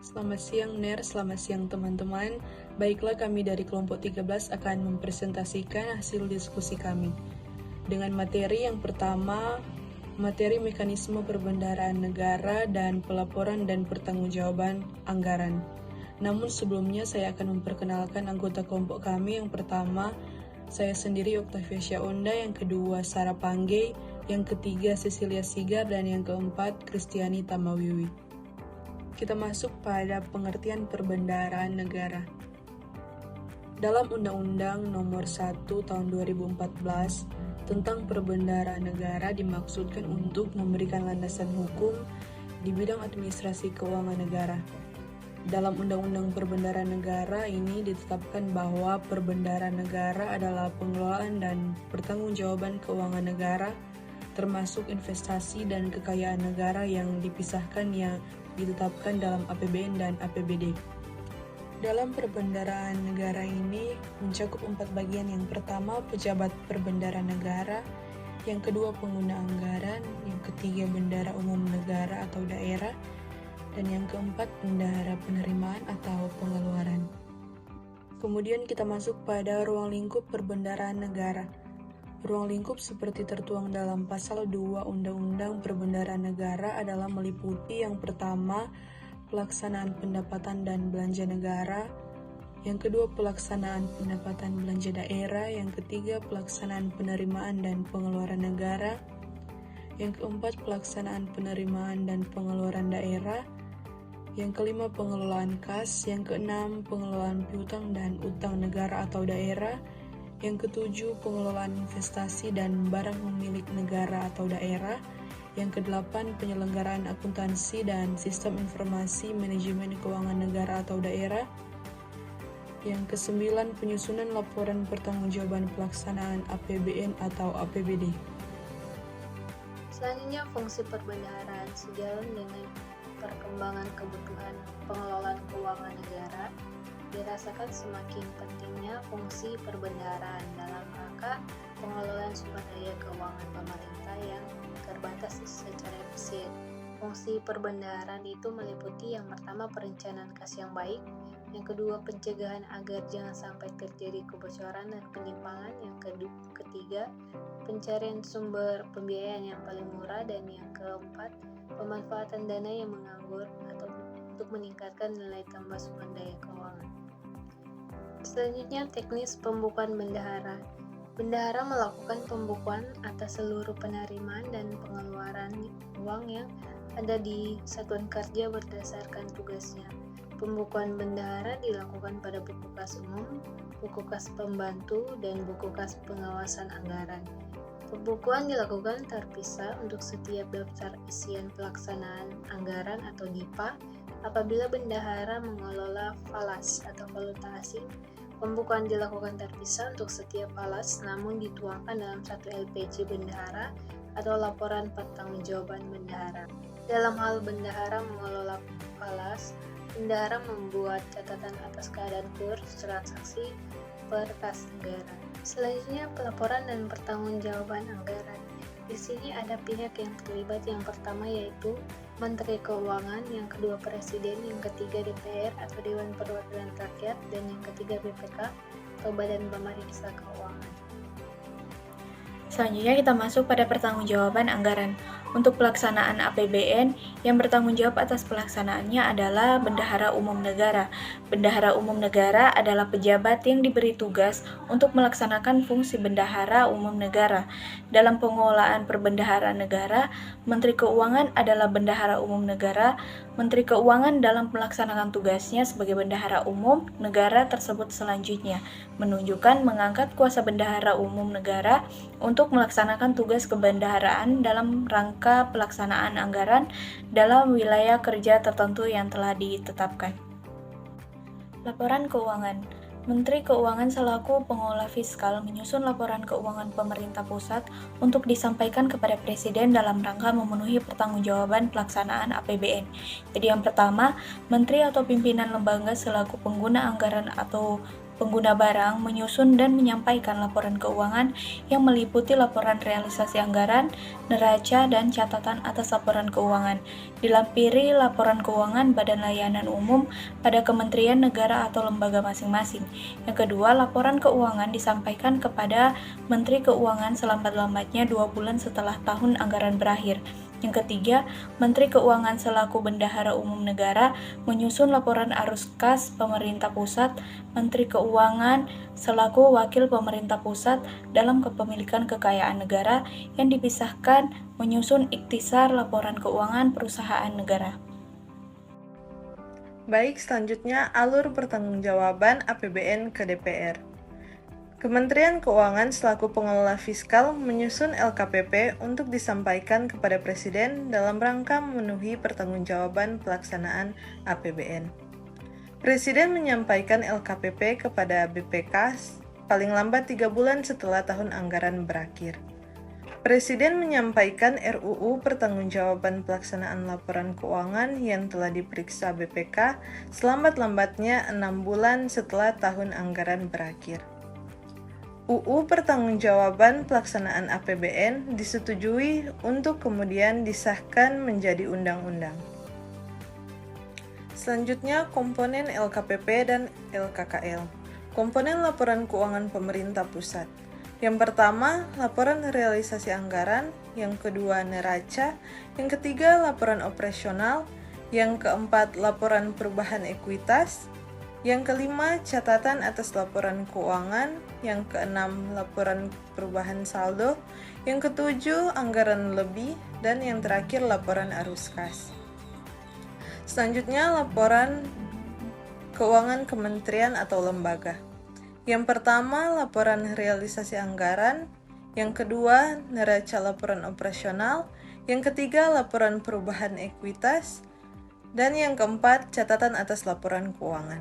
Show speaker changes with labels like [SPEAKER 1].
[SPEAKER 1] Selamat siang NER, selamat siang teman-teman. Baiklah, kami dari kelompok 13 akan mempresentasikan hasil diskusi kami. Dengan materi yang pertama, materi mekanisme perbendaharaan negara dan pelaporan dan pertanggungjawaban anggaran. Namun sebelumnya saya akan memperkenalkan anggota kelompok kami. Yang pertama, saya sendiri Octavia Syaonda, yang kedua Sarah Pangge, yang ketiga Cecilia Sigar, dan yang keempat Kristiani Tamawiwi. Kita masuk pada pengertian perbendaharaan negara. Dalam Undang-Undang Nomor 1 Tahun 2014 tentang perbendaharaan negara dimaksudkan untuk memberikan landasan hukum di bidang administrasi keuangan negara. Dalam Undang-Undang Perbendaharaan Negara ini ditetapkan bahwa perbendaharaan negara adalah pengelolaan dan pertanggungjawaban keuangan negara, termasuk investasi dan kekayaan negara yang dipisahkan yang ditetapkan dalam APBN dan APBD. Dalam perbendaharaan negara ini mencakup 4 bagian. Yang pertama, pejabat perbendaharaan negara, yang kedua pengguna anggaran, yang ketiga bendahara umum negara atau daerah, dan yang keempat bendahara penerimaan atau pengeluaran. Kemudian kita masuk pada ruang lingkup perbendaharaan negara. Ruang lingkup seperti tertuang dalam pasal 2 Undang-Undang Perbendaharaan Negara adalah meliputi yang pertama, pelaksanaan pendapatan dan belanja negara, yang kedua pelaksanaan pendapatan belanja daerah, yang ketiga pelaksanaan penerimaan dan pengeluaran negara, yang keempat pelaksanaan penerimaan dan pengeluaran daerah, yang kelima pengelolaan kas, yang keenam pengelolaan piutang dan utang negara atau daerah, yang ketujuh pengelolaan investasi dan barang milik negara atau daerah, yang kedelapan penyelenggaraan akuntansi dan sistem informasi manajemen keuangan negara atau daerah, yang kesembilan penyusunan laporan pertanggungjawaban pelaksanaan APBN atau APBD.
[SPEAKER 2] Selanjutnya, fungsi perbendaharaan sejalan dengan perkembangan kebutuhan pengelolaan keuangan negara, dirasakan semakin pentingnya fungsi perbendaharaan dalam rangka pengelolaan sumber daya keuangan pemerintah yang terbatas secara efisien. Fungsi perbendaharaan itu meliputi yang pertama perencanaan kas yang baik, yang kedua pencegahan agar jangan sampai terjadi kebocoran dan penyimpangan, yang ketiga pencarian sumber pembiayaan yang paling murah, dan yang keempat pemanfaatan dana yang menganggur atau untuk meningkatkan nilai tambah sumber daya keuangan. Selanjutnya, teknis pembukuan bendahara. Bendahara melakukan pembukuan atas seluruh penerimaan dan pengeluaran uang yang ada di satuan kerja berdasarkan tugasnya. Pembukuan bendahara dilakukan pada buku kas umum, buku kas pembantu, dan buku kas pengawasan anggaran. Pembukuan dilakukan terpisah untuk setiap daftar isian pelaksanaan anggaran atau DIPA. Apabila bendahara mengelola falas atau valuta asing, pembukuan dilakukan terpisah untuk setiap falas namun dituangkan dalam satu LPJ bendahara atau laporan pertanggungjawaban bendahara. Dalam hal bendahara mengelola falas, bendahara membuat catatan atas keadaan kurs transaksi per kas negara. Selanjutnya, pelaporan dan pertanggungjawaban anggaran. Di sini ada pihak yang terlibat. Yang pertama yaitu Menteri Keuangan, yang kedua Presiden, yang ketiga DPR atau Dewan Perwakilan Rakyat, dan yang ketiga BPK atau Badan Pemeriksa Keuangan.
[SPEAKER 3] Selanjutnya kita masuk pada pertanggungjawaban anggaran. Untuk pelaksanaan APBN, yang bertanggung jawab atas pelaksanaannya adalah Bendahara Umum Negara. Bendahara Umum Negara adalah pejabat yang diberi tugas untuk melaksanakan fungsi Bendahara Umum Negara. Dalam pengelolaan perbendaharaan negara, Menteri Keuangan adalah Bendahara Umum Negara. Menteri Keuangan dalam melaksanakan tugasnya sebagai Bendahara Umum Negara tersebut selanjutnya menunjukkan mengangkat kuasa Bendahara Umum Negara untuk melaksanakan tugas kebendaharaan dalam rangka pelaksanaan anggaran dalam wilayah kerja tertentu yang telah ditetapkan. Laporan keuangan. Menteri Keuangan selaku pengelola fiskal menyusun laporan keuangan pemerintah pusat untuk disampaikan kepada Presiden dalam rangka memenuhi pertanggungjawaban pelaksanaan APBN. Jadi yang pertama, Menteri atau pimpinan lembaga selaku pengguna anggaran atau pengguna barang menyusun dan menyampaikan laporan keuangan yang meliputi laporan realisasi anggaran, neraca, dan catatan atas laporan keuangan. Dilampiri laporan keuangan Badan Layanan Umum pada kementerian negara atau lembaga masing-masing. Yang kedua, laporan keuangan disampaikan kepada Menteri Keuangan selambat-lambatnya 2 bulan setelah tahun anggaran berakhir. Yang ketiga, Menteri Keuangan selaku Bendahara Umum Negara menyusun laporan arus kas pemerintah pusat, Menteri Keuangan selaku Wakil Pemerintah Pusat dalam kepemilikan kekayaan negara yang dipisahkan menyusun ikhtisar laporan keuangan perusahaan negara.
[SPEAKER 1] Baik, selanjutnya alur pertanggungjawaban APBN ke DPR. Kementerian Keuangan selaku pengelola fiskal menyusun LKPP untuk disampaikan kepada Presiden dalam rangka memenuhi pertanggungjawaban pelaksanaan APBN. Presiden menyampaikan LKPP kepada BPK paling lambat 3 bulan setelah tahun anggaran berakhir. Presiden menyampaikan RUU pertanggungjawaban pelaksanaan laporan keuangan yang telah diperiksa BPK selambat-lambatnya 6 bulan setelah tahun anggaran berakhir. UU Pertanggungjawaban Pelaksanaan APBN disetujui untuk kemudian disahkan menjadi undang-undang. Selanjutnya, komponen LKPP dan LKKL. Komponen laporan keuangan pemerintah pusat. Yang pertama, laporan realisasi anggaran. Yang kedua, neraca. Yang ketiga, laporan operasional. Yang keempat, laporan perubahan ekuitas. Yang kelima, catatan atas laporan keuangan. Yang keenam, laporan perubahan saldo. Yang ketujuh, anggaran lebih. Dan yang terakhir, laporan arus kas. Selanjutnya, laporan keuangan kementerian atau lembaga. Yang pertama, laporan realisasi anggaran. Yang kedua, neraca laporan operasional. Yang ketiga, laporan perubahan ekuitas. Dan yang keempat, catatan atas laporan keuangan.